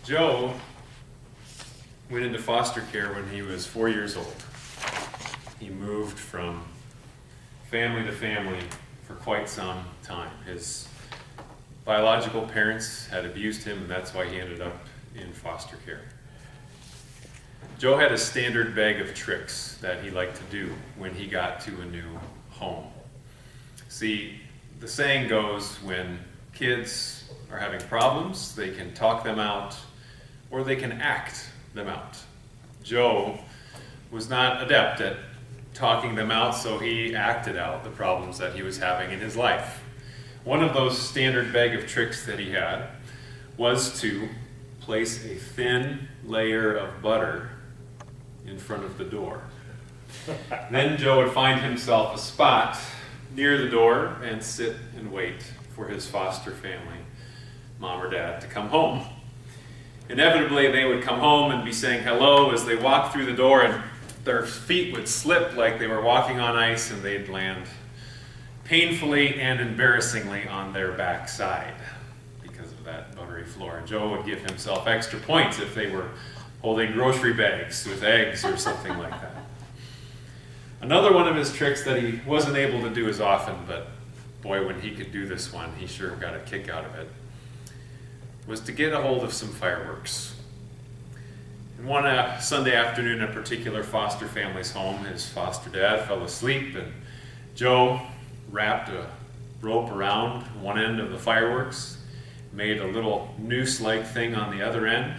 Joe went into foster care when he was 4 years old. He moved from family to family for quite some time. His biological parents had abused him, and that's why he ended up in foster care. Joe had a standard bag of tricks that he liked to do when he got to a new home. See, the saying goes, when kids are having problems, they can talk them out or they can act them out. Joe was not adept at talking them out, so he acted out the problems that he was having in his life. One of those standard bag of tricks that he had was to place a thin layer of butter in front of the door. Then Joe would find himself a spot near the door and sit and wait for his foster family, mom or dad, to come home. Inevitably, they would come home and be saying hello as they walked through the door, and their feet would slip like they were walking on ice, and they'd land painfully and embarrassingly on their backside because of that buttery floor. And Joe would give himself extra points if they were holding grocery bags with eggs or something like that. Another one of his tricks that he wasn't able to do as often, but boy, when he could do this one, he sure got a kick out of it, was to get a hold of some fireworks. And one Sunday afternoon, a particular foster family's home, his foster dad fell asleep, and Joe wrapped a rope around one end of the fireworks, made a little noose-like thing on the other end,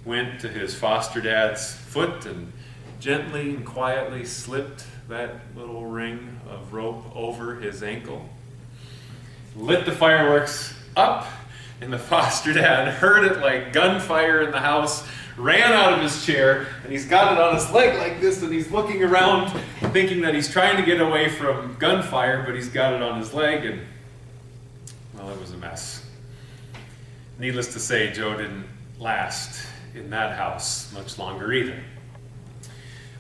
went to his foster dad's foot and gently and quietly slipped that little ring of rope over his ankle, lit the fireworks up, and the foster dad heard it like gunfire in the house, ran out of his chair, and he's got it on his leg like this, and he's looking around thinking that he's trying to get away from gunfire, but he's got it on his leg, and well, it was a mess. Needless to say, Joe didn't last in that house much longer either.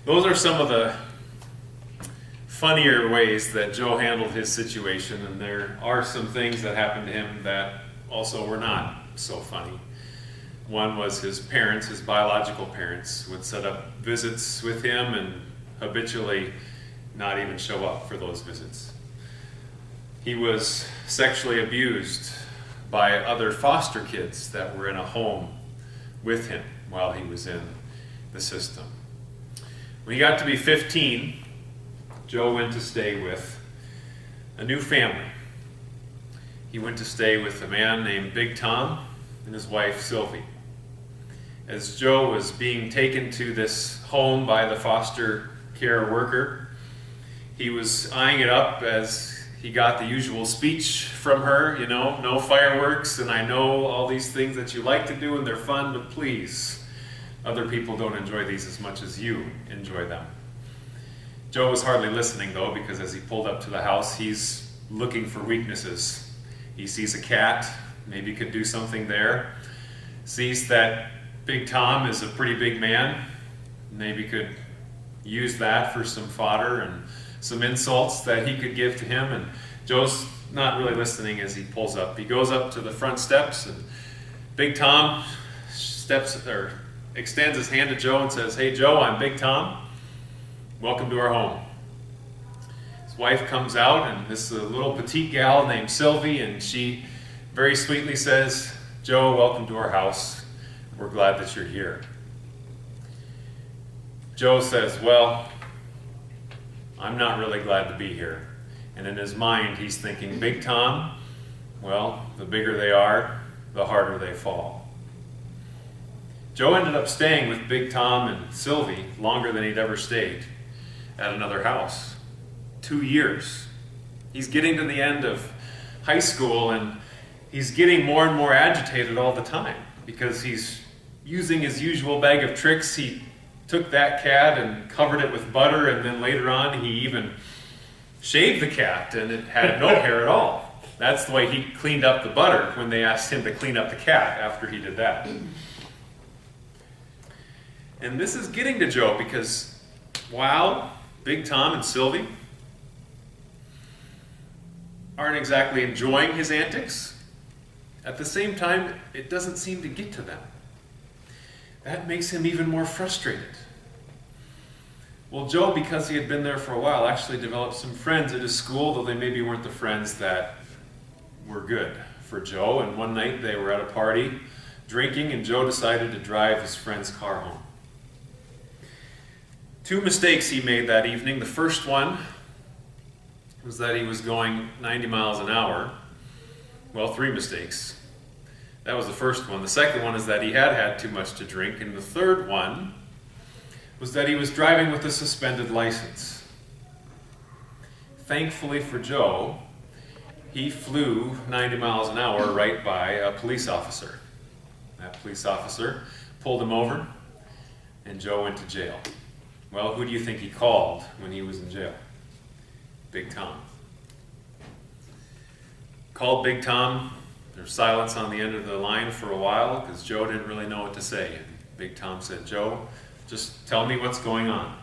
Those are some of the funnier ways that Joe handled his situation, and there are some things that happened to him that also were not so funny. One was his parents, his biological parents, would set up visits with him and habitually not even show up for those visits. He was sexually abused by other foster kids that were in a home with him while he was in the system. When he got to be 15, Joe went to stay with a new family. He went to stay with a man named Big Tom and his wife Sylvie. As Joe was being taken to this home by the foster care worker, he was eyeing it up as he got the usual speech from her, no fireworks, and I know all these things that you like to do and they're fun, but please, other people don't enjoy these as much as you enjoy them. Joe was hardly listening though, because as he pulled up to the house, he's looking for weaknesses. He sees a cat, maybe could do something there. Sees that Big Tom is a pretty big man, maybe could use that for some fodder and some insults that he could give to him. And Joe's not really listening as he pulls up. He goes up to the front steps, and Big Tom extends his hand to Joe and says, "Hey Joe, I'm Big Tom. Welcome to our home." His wife comes out, and this is a little petite gal named Sylvie, and she very sweetly says, "Joe, welcome to our house. We're glad that you're here." Joe says, "Well, I'm not really glad to be here." And in his mind, he's thinking, Big Tom, well, the bigger they are, the harder they fall. Joe ended up staying with Big Tom and Sylvie longer than he'd ever stayed at another house. 2 years. He's getting to the end of high school, and he's getting more and more agitated all the time because he's using his usual bag of tricks. He took that cat and covered it with butter, and then later on he even shaved the cat, and it had no hair at all. That's the way he cleaned up the butter when they asked him to clean up the cat after he did that. And this is getting to Joe because while Big Tom and Sylvie aren't exactly enjoying his antics, at the same time, it doesn't seem to get to them. that makes him even more frustrated. Well, Joe, because he had been there for a while, actually developed some friends at his school, though they maybe weren't the friends that were good for Joe. And one night they were at a party drinking, and Joe decided to drive his friend's car home. Two mistakes he made that evening. The first one was that he was going 90 miles an hour. Well, three mistakes. That was the first one. The second one is that he had had too much to drink. And the third one was that he was driving with a suspended license. Thankfully for Joe, he flew 90 miles an hour right by a police officer. That police officer pulled him over, and Joe went to jail. Well, who do you think he called when he was in jail? Big Tom. Called Big Tom. There was silence on the end of the line for a while because Joe didn't really know what to say. And Big Tom said, "Joe, just tell me what's going on."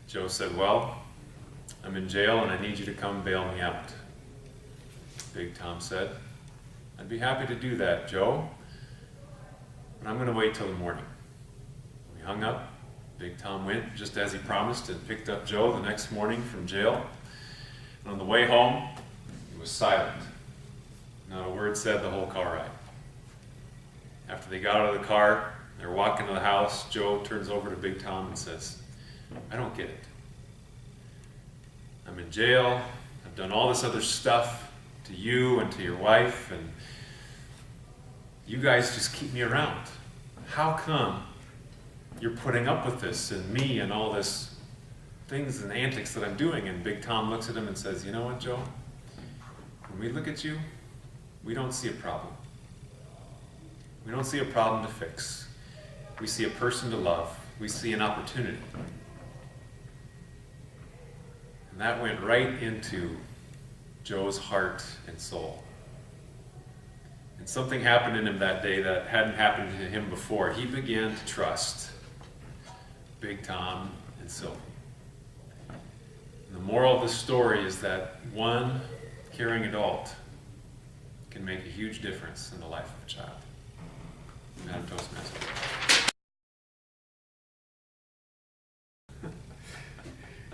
Joe said, "Well, I'm in jail and I need you to come bail me out." Big Tom said, "I'd be happy to do that, Joe, but I'm going to wait till the morning." We hung up. Big Tom went, just as he promised, and picked up Joe the next morning from jail. And on the way home, he was silent. Not a word said the whole car ride. After they got out of the car, they were walking to the house. Joe turns over to Big Tom and says, "I don't get it. I'm in jail. I've done all this other stuff to you and to your wife, and you guys just keep me around. How come you're putting up with this and me and all this things and antics that I'm doing?" And Big Tom looks at him and says, "You know what, Joe? When we look at you, we don't see a problem. We don't see a problem to fix. We see a person to love. We see an opportunity." And that went right into Joe's heart and soul. And something happened in him that day that hadn't happened to him before. He began to trust Big Tom and Sylvie. And the moral of the story is that one caring adult can make a huge difference in the life of a child. Madam Toastmaster.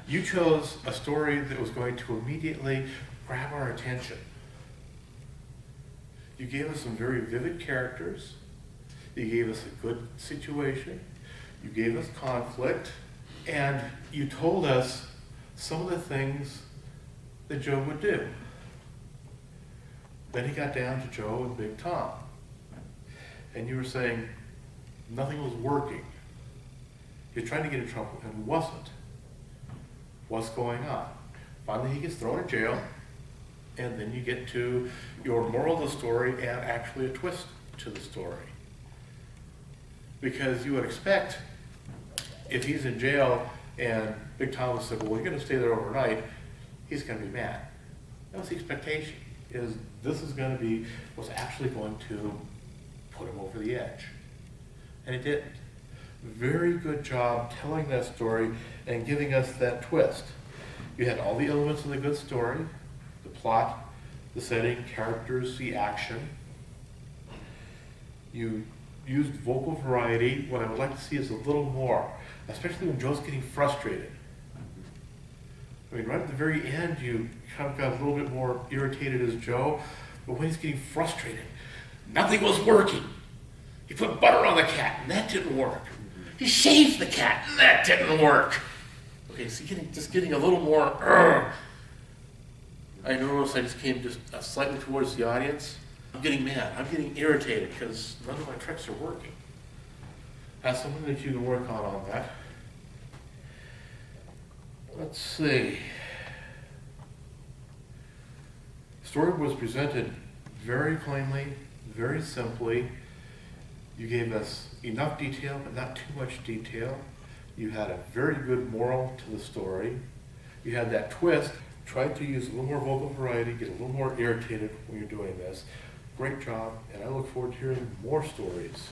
You chose a story that was going to immediately grab our attention. You gave us some very vivid characters. You gave us a good situation. You gave us conflict. And you told us some of the things that Joe would do. Then he got down to Joe and Big Tom. And you were saying nothing was working. He was trying to get in trouble and wasn't. What's going on? Finally, he gets thrown in jail, and then you get to your moral of the story and actually a twist to the story. Because you would expect, if he's in jail and Big Tom would say, "Well, you're going to stay there overnight," he's going to be mad. That was the expectation, is this is going to be what's actually going to put him over the edge. And it didn't. Very good job telling that story and giving us that twist. You had all the elements of the good story, the plot, the setting, characters, the action. You used vocal variety. What I would like to see is a little more, especially when Joe's getting frustrated. I mean, right at the very end, you kind of got a little bit more irritated as Joe, but when he's getting frustrated, nothing was working. He put butter on the cat, and that didn't work. He shaved the cat, and that didn't work. Okay, so just getting a little more, I noticed I just came just slightly towards the audience. I'm getting mad, I'm getting irritated, because none of my tricks are working. That's something that you can work on that. Let's see. The story was presented very plainly, very simply. You gave us enough detail, but not too much detail. You had a very good moral to the story. You had that twist. Tried to use a little more vocal variety, get a little more irritated when you're doing this. Great job, and I look forward to hearing more stories.